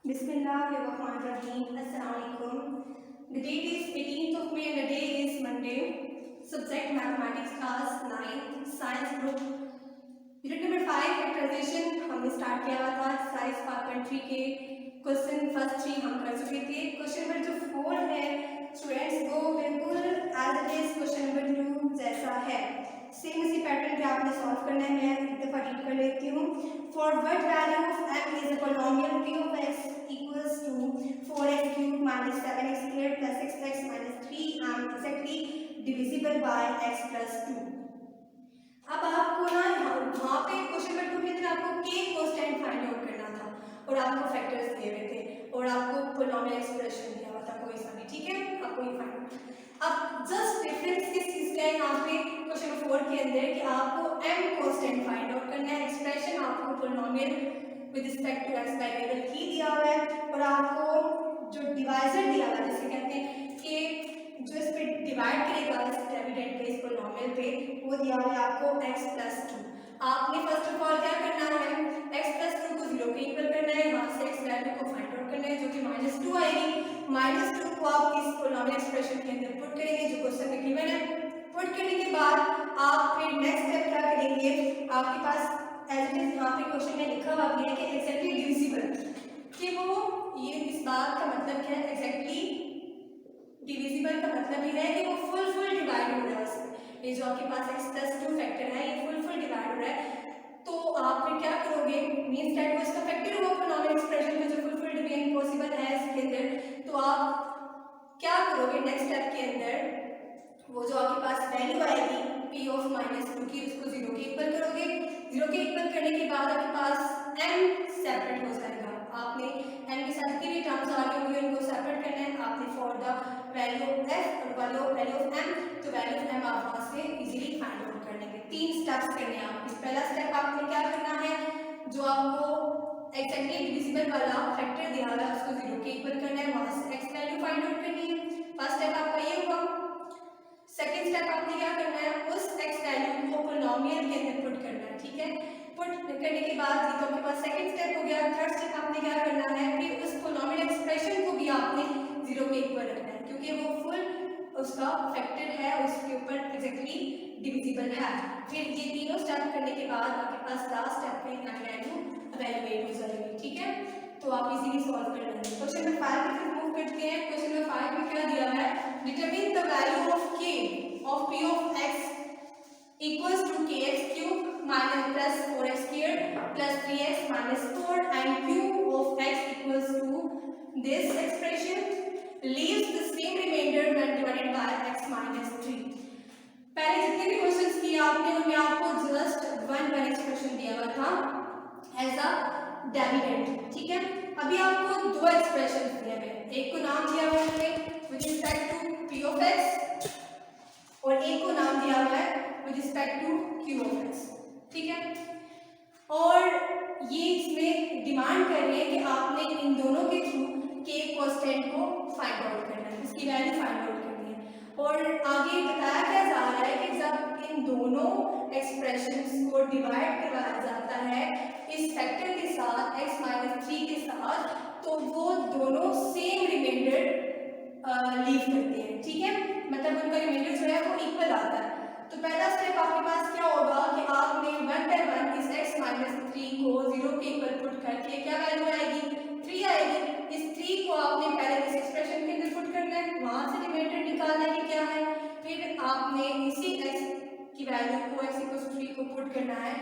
Bismillahirrahmanirrahim. Assalamualaikum. The date is 18th of May and the day is Monday. Subject Mathematics class 9 Science group. Unit number 5 factorisation हमने start किया हुआ था exercise 5.3 के question first 3 हम कर चुके थे। क्वेश्चन नंबर जो 4 है स्टूडेंट्स वो बिल्कुल as it is question number 2 जैसा है, सेम इसी पैटर्न पे आपने सॉल्व करना है। मैं एक दफा रीड कर लेती हूँ। For what value of m is a polynomial p of x equals to 4x cubed minus 7x squared plus 6x minus 3m exactly divisible by x plus 2। अब आपको ना वहाँ पे क्वेश्चन नंबर 2 के अंदर आपको k कांस्टेंट फाइंड आउट करना था और आपको फैक्टर्स दिए हुए थे और आपको पोलिनोमियल एक्सप्रेशन दिया हुआ था कोई सा भी, ठीक है। आपको ये फाइंड अब जस्ट डिफरेंस किस चीज का है यहाँ पे क्वेश्चन नंबर 4 के अंदर कि आपको m कांस्टेंट फाइंड आउट करना है। एक्सप्रेशन आपको polynomial with respect to x variable की दिया हुआ है और आपको जो डिवाइजर दिया हुआ है जिसे कहते हैं कि जो इस पे डिवाइड करेगा इस डिविडेंड पे इस पोलिनोमियल पे वो दिया हुआ है आपको x प्लस 2। आपने फर्स्ट ऑफ ऑल क्या करना है, x प्लस 2 को 0 के इक्वल करना है, यहाँ से x वैल्यू को फाइंड आउट करना है जो कि -2 आएगी। -2 को आप इस पोलिनोमियल एक्सप्रेशन के अंदर पुट करेंगे जो क्वेश्चन में गिवन है। पुट करने के बाद आप फिर नेक्स्ट स्टेप क्या करेंगे, आपके पास एज इट इज यहाँ पे क्वेश्चन में लिखा हुआ भी है कि एक्जैक्टली डिविजिबल, कि वो ये इस बात का मतलब क्या है, एक्जैक्टली डिविजिबल का मतलब ये है कि वो फुल डिवाइड हो रहा है उसमें। ये जो आपके पास x प्लस 2 फैक्टर है ये फुल डिवाइड हो रहा है, तो आप फिर क्या करोगे, मींस दैट वो इसका फैक्टर होगा पोलिनोमियल एक्सप्रेशन में जो फुल डिवीजन पॉसिबल है इसके अंदर। तो आप क्या करोगे नेक्स्ट स्टेप के अंदर, वो जो आपके पास वैल्यू आएगी p ऑफ -2 की उसको 0 के इक्वल करोगे। 0 के इक्वल करने के बाद आपके पास m सेपरेट हो जाएगा। आपने m के साथ कितनी टर्म्स आ रही होंगी उनको सेपरेट करना है। आपने for the value of f और वैल्यू ऑफ m, तो वैल्यू ऑफ m आप वहां से इजीली फाइंड आउट कर लेंगे। 3 स्टेप्स करने हैं आपको। पहला स्टेप आपने क्या करना है, जो आपको एक्जैक्टली डिविजिबल वाला फैक्टर दिया हुआ है उसको 0 के इक्वल करना है, वहां से x वैल्यू फाइंड आउट करनी है। फर्स्ट स्टेप आपका ये होगा। सेकंड स्टेप आपने क्या करना है, उस x वैल्यू को पोलिनोमियल के अंदर पुट करना है, ठीक है। पुट करने के बाद ये तो आपके पास सेकंड स्टेप हो गया। थर्ड स्टेप आपने क्या करना है, फिर उस पोलिनोमियल एक्सप्रेशन को भी आपने 0 के इक्वल रखना है क्योंकि वो फुल उसका फैक्टर है, उसके ऊपर एक्जैक्टली डिविजिबल है। फिर ये तीनों स्टेप करने के बाद आपके पास लास्ट स्टेप में वैल्यू इवैल्यूएट हो जाएगी, ठीक है। तो आप इजीली सॉल्व कर लेंगे। क्वेश्चन नंबर 5 पे फिर मूव करते हैं। क्वेश्चन नंबर 5 में क्या दिया है, determine the value of k of p of x equals to kx cube minus plus 4x squared plus 3x minus 4 and q of x equals to this expression leaves the same remainder when divided by x minus 3। पहले जितने भी questions किए आपने उनमें आपको just one expression दिया हुआ था एज अ डिविडेंड, ठीक है। अभी आपको दो एक्सप्रेशन दिए हुए हैं, एक को नाम दिया हुआ है with respect to p of x और एक को नाम दिया हुआ है with respect to q of x, ठीक है। और ये इसमें डिमांड कर रही है कि आपने इन दोनों के थ्रू k कांस्टेंट को फाइंड आउट करना है, इसकी वैल्यू फाइंड आउट करनी है। और आगे बताया क्या जा रहा है कि जब इन दोनों एक्सप्रेशंस को डिवाइड करवाया जाता है इस फैक्टर के साथ x-3 के साथ, तो वो दोनों सेम रिमाइंडर लीव करते हैं, ठीक है। मतलब उनका रिमाइंडर जो है वो इक्वल आता है। तो पहला स्टेप आपके पास क्या होगा कि आपने 1 बाय 1 इस x-3 को 0 के इक्वल पुट करके क्या वैल्यू आएगी, 3 आएगी। इस 3 को आपने पहले इस एक्सप्रेशन के अंदर पुट करना है, वहां से रिमाइंडर निकालना है कि क्या है, फिर आपने इसी x की वैल्यू को x=3 को पुट करना है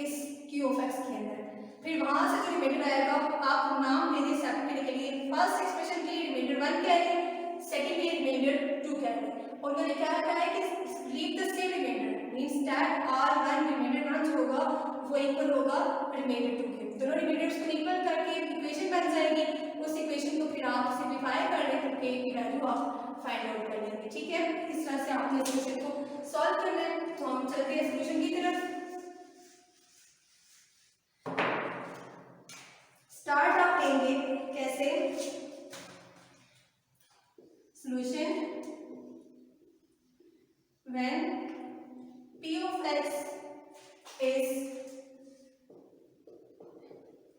इस q of x के अंदर। फिर वहां से जो रिमाइंडर आएगा आप नाम दे दें सेपरेट के लिए। फर्स्ट एक्सप्रेशन के लिए रिमाइंडर 1 क्या है, सेकंड के लिए रिमाइंडर 2 क्या है। और उन्होंने क्या कहा है कि leave the same remainder, means that r1 remainder 1 जो होगा वो इक्वल होगा रिमाइंडर 2 के। दोनों रिमाइंडर्स को इक्वल करके इक्वेशन बन जाएगी। उस इक्वेशन को फिर आप सिंपलीफाई कर लें तो k की वैल्यू आप फाइंड आउट कर लेंगे, ठीक है। इस तरह से आपने सॉल्यूशन को सॉल्व करना है। तो हम चलते हैं सॉल्यूशन की तरफ। स्टार्ट आप लेंगे कैसे, solution when p of x is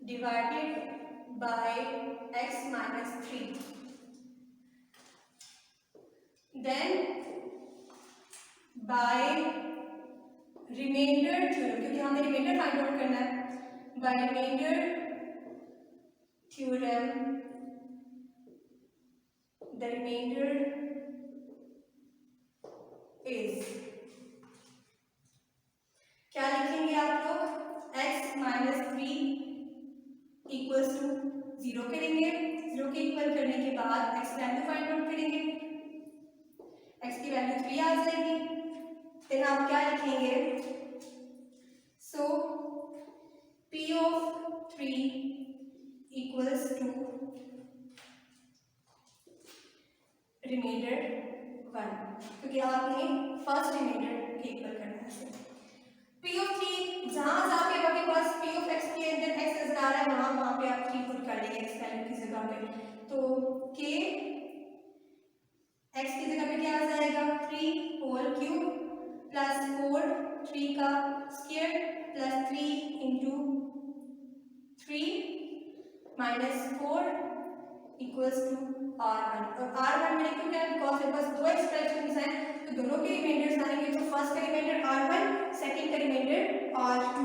divided by x minus 3. Then by remainder theorem, क्योंकि हमें रिमाइंडर फाइंड आउट करना है, by remainder theorem the remainder is, क्या लिखेंगे आप लोग, x minus 3 इक्वल्स टू 0 करेंगे, 0 के इक्वल करने के बाद x वैल्यू फाइंड आउट करेंगे, x की वैल्यू 3 आ जाएगी। फिर आप क्या लिखेंगे, so p of 3 equals to remainder 1, क्योंकि आपने फर्स्ट रिमाइंडर के इक्वल करना है। p of 3 जहां पे आपके पास p of x के अंदर x नजर आ रहा है वहां पे आप 3 पुट कर देंगे x वैल्यू की जगह पे, तो k x की जगह पे क्या आ जाएगा, 3 होल क्यूब प्लस 4 3 का square plus 3 into 3 minus 4 equals to r1। और r1 मैंने क्यों लिया, बिकॉज मेरे पास दो एक्सप्रेशंस हैं, तो दोनों के रिमाइंडर्स आएंगे, तो फर्स्ट का रिमाइंडर r1, सेकंड का रिमाइंडर r2।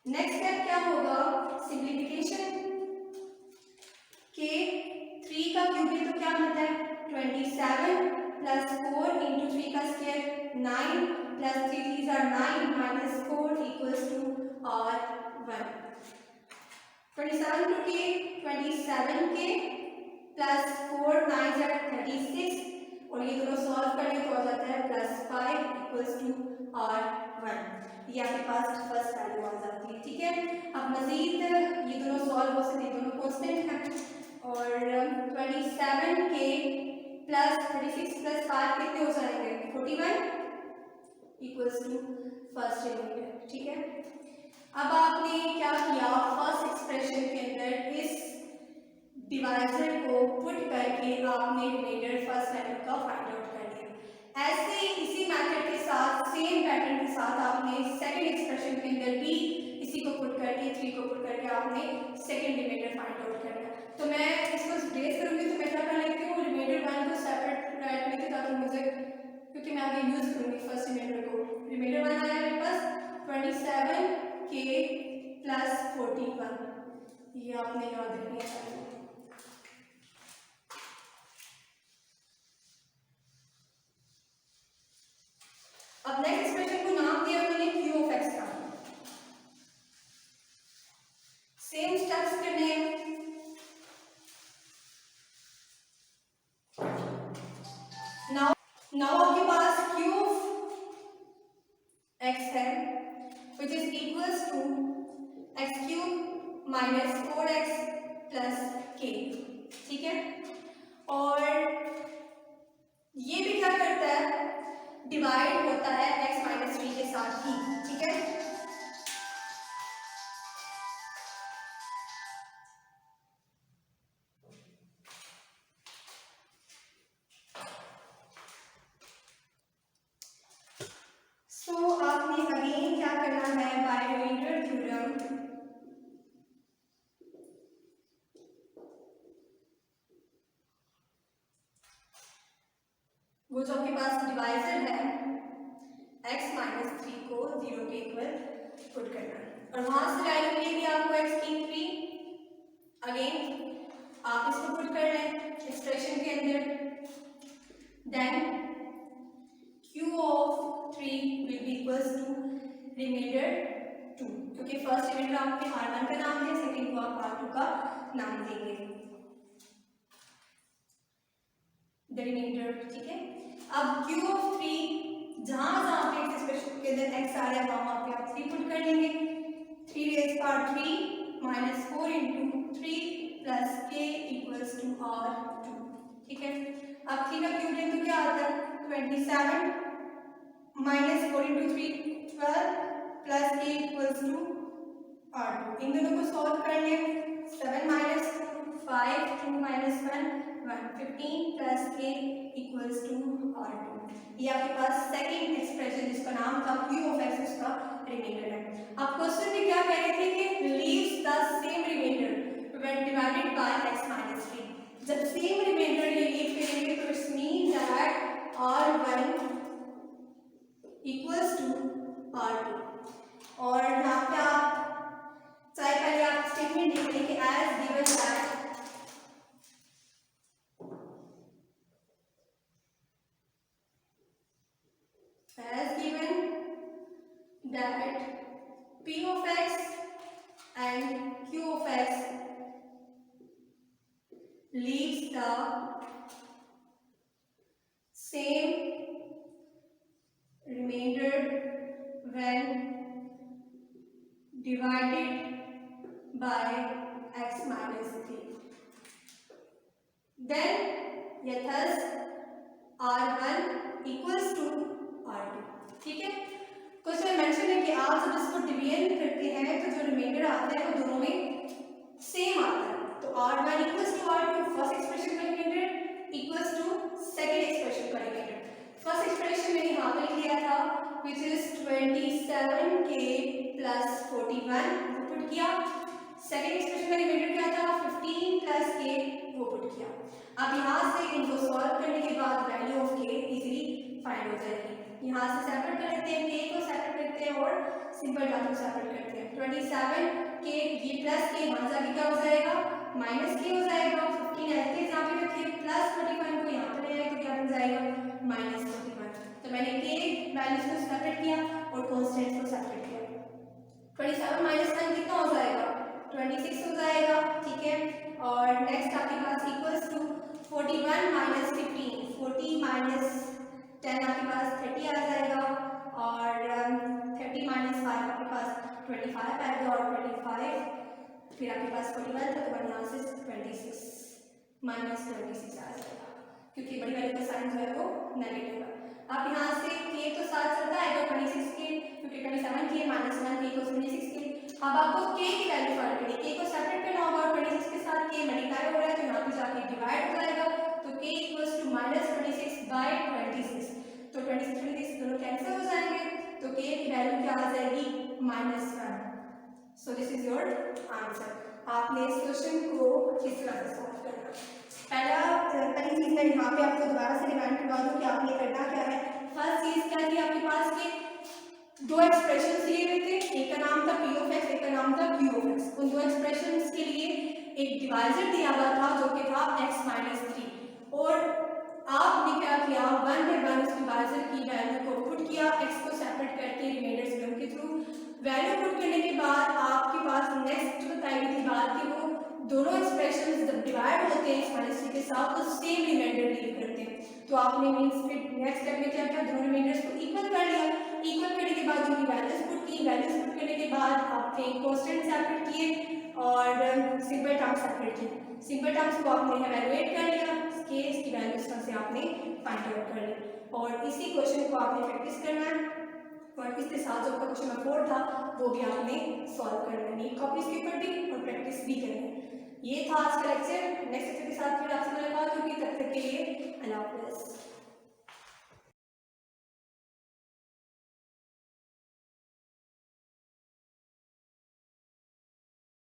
नेक्स्ट स्टेप क्या होगा, सिंप्लीफिकेशन, के 3 का क्यूब है तो क्या बनता है 27 प्लस 4 इंटू 3 का square 9 plus 3 3 are 9 minus 4 equals to r1। 27 टू के 27 के प्लस 4 9 आर 36 और ये दोनों सॉल्व करें तो आ जाता है प्लस 5 इक्वल्स टू r1। ये आपके पास फर्स्ट वैल्यू आ जाती है, ठीक है। अब मजीद ये दोनों सॉल्व हो सकते हैं, दोनों कांस्टेंट हैं, और 27 के प्लस 36 प्लस 5 कितने हो जाएंगे 41 इक्वल्स टू फर्स्ट रिमाइंडर, ठीक है। अब आपने क्या किया, फर्स्ट एक्सप्रेशन के अंदर इस डिवाइजर को पुट करके आपने रिमाइंडर फर्स्ट वैल्यू का फाइंड आउट कर लिया। ऐसे इसी मेथड के साथ, सेम पैटर्न के साथ आपने सेकंड एक्सप्रेशन के अंदर भी इसी को पुट करके 3 को पुट करके आपने सेकंड रिमाइंडर फाइंड आउट करना। तो मैं इसको रिप्लेस करूंगी, तो मैं क्या कर लेती हूँ, रिमाइंडर 1 को सेपरेट राइट लेती हूँ ताकि मुझे, क्योंकि मैं आगे यूज करूंगी फर्स्ट रिमाइंडर को। रिमाइंडर 1 आया मेरे पास 27 के प्लस 41, ये आपने याद रखनी है। अब नेक्स्ट एक्सप्रेशन को नाम दिया मैंने q ऑफ x का। सेम स्टेप्स करने हैं। नाउ आपके पास q ऑफ x है which is equals to x cube minus 4x plus k, ठीक है। और ये भी क्या करता है, डिवाइड होता है x माइनस 3 के साथ ही, ठीक है। सो आपने अगेन क्या करना है, बाय रिमाइंडर थ्योरम वो जो आपके पास डिवाइजर है x माइनस 3 को 0 के इक्वल पुट करना है, और वहां से वैल्यू मिलेगी आपको x की 3। अगेन आप इसको पुट कर लें एक्सप्रेशन के अंदर, then q of 3 will be equals to remainder 2, क्योंकि फर्स्ट रिमाइंडर आपने r1 का नाम दिया, सेकंड को आप r2 का नाम देंगे, द रिमाइंडर, ठीक है। अब q ऑफ 3 जहां पे एक्सप्रेशन के अंदर x आ रहा है वहां पे आप 3 पुट कर लेंगे, 3 raise power 3 minus 4 into 3 plus k equals to r2, ठीक है। अब 3 का क्यूब लें तो क्या आता है 27 minus 4 into 3 12 plus k equals to r2। इन दोनों को सॉल्व कर लें, 7 minus 5 2 minus 1 1 15 plus k equals to R2। ये आपके पास सेकेंड एक्सप्रेशन जिसका नाम था Q ऑफ x उसका रिमाइंडर है। आप क्वेश्चन में क्या कह रहे थे कि leaves the same remainder when divided by x minus 3। जब सेम रिमाइंडर ये लीव करेंगे तो it's mean that R1 equals to R2। और यहाँ पे आप चाहे पहले आप स्टेटमेंट लिख लें कि as given that P of x and Q of x leaves the same remainder when divided by x minus 3. Then thus R1 equals to R2। ठीक है, क्वेश्चन मेंशन है कि आप जब इसको डिवीजन करते हैं तो जो रिमाइंडर आता है वो दोनों में सेम आता है। तो R1 equals to R2 first expression का remainder equals to second expression का रिमाइंडर। फर्स्ट एक्सप्रेशन मैंने यहाँ पे लिख लिया था which is 27k plus 41 वो पुट किया। सेकंड एक्सप्रेशन का रिमाइंडर क्या था 15 plus k वो पुट किया। अब यहाँ से इनको सॉल्व करने के बाद value of k easily find हो जाएगी। यहाँ से सेपरेट कर लेते हैं, k को सेपरेट करते हैं और सिंपल टर्म को सेपरेट करते हैं। 27k ये प्लस k वहाँ जाके क्या हो जाएगा माइनस k हो जाएगा। 15 ऐसे यहाँ पे रखे प्लस 41 को यहाँ पे ले आए तो क्या बन जाएगा माइनस 41। तो मैंने k वैल्यूज को सेपरेट किया और कॉन्स्टेंट्स को सेपरेट किया। 27 माइनस 10 कितना हो जाएगा 26 हो जाएगा। ठीक है, और नेक्स्ट आपके पास इक्वल्स टू 41 माइनस 15 40 माइनस 10 आपके पास 30 आ जाएगा और 30 माइनस 5 आपके पास 25 आएगा और 25 फिर आपके पास 41 था तो यहाँ से 26 माइनस 26 आ जाएगा क्योंकि बड़ी वाली का साइन जो है वो नेगेटिव है। आप यहाँ से k तो साथ चलता आएगा 26 के क्योंकि 27 के माइनस 1 k को 26 के। अब आपको k की वैल्यू फाइंड करनी है, k को सेपरेट करना होगा और 26 के साथ k मल्टीप्लाई हो रहा है तो यहाँ पे जाके डिवाइड हो जाएगा तो k equals to minus 26 by 26। तो 26 26 दोनों कैंसिल हो जाएंगे तो k की वैल्यू क्या आ जाएगी minus 1। So this is your answer. आपने इस क्वेश्चन को किस तरह से सॉल्व करना। पहली चीज मैं यहाँ पे आपको दोबारा से रिमाइंड करवा दूँ कि आपने करना क्या है। फर्स्ट चीज क्या थी आपके पास के दो एक्सप्रेशन लिए हुए थे, एक का नाम था p of x एक का नाम था q of x। उन दो एक्सप्रेशन के लिए एक डिवाइजर दिया हुआ था जो कि था x माइनस 3 और आपने क्या किया 1 बाय 1 उस डिवाइजर की वैल्यू को पुट किया x को सेपरेट करके रिमाइंडर सिस्टम के थ्रू। वैल्यू पुट करने के बाद आपके पास नेक्स्ट बताई गई थी बात कि वो दोनों एक्सप्रेशंस जब डिवाइड होते हैं x माइनस 3 के साथ तो सेम रिमाइंडर लीव करते हैं। तो आपने मींस फिर नेक्स्ट स्टेप में क्या किया दोनों रिमाइंडर्स को इक्वल कर लिया। इक्वल करने के बाद जो वैल्यूज पुट की, वैल्यूज पुट करने के बाद आपने कांस्टेंट सेपरेट किए और सिंपल टर्म्स सेपरेट किए। सिंपल टर्म्स को आपने इवैल्यूएट कर लिया, इसकी वैल्यूज से आपने फाइंड आउट कर ली और इसी क्वेश्चन को आपने प्रैक्टिस करना है और इसके साथ जो क्वेश्चन नंबर 4 था वो भी आपने सॉल्व करना है। नीट कॉपीज के ऊपर भी और प्रैक्टिस भी करनी है। ये था आज का लेक्चर। नेक्स्ट लेक्चर के साथ फिर आपसे मुलाकात होगी, तब तक के लिए अल्लाह हाफ़िज़।